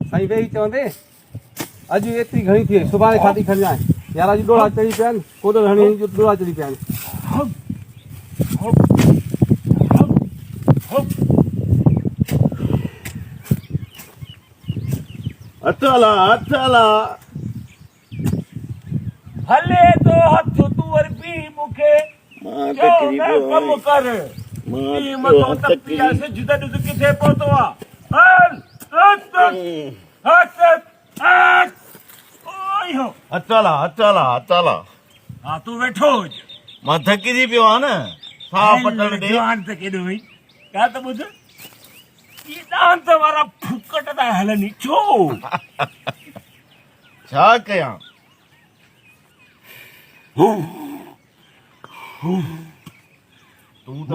साईं वेही चवंदे अॼु एतिरी घणी थी वई सुभाणे खाधी खणी आए यार अॼु डोड़ा चढ़ी पिया आहिनि कोदड़ हणी डोड़ा चढ़ी पिया आहिनि अचाला हले तो हथ तू वर पी मुखे मां क्यों तकरी ना पियो कम कर मां ई मतो तकिया से जुदा जुदा किथे पहुतो आ हल हट ओय हो अचाला हां तू बैठो मां थकिजी पियो आहे न साह पटण ॾे जवान त केॾो हुई का त ॿुध ई दांत वारा फुकट था हलनि छो छा कयां तूं त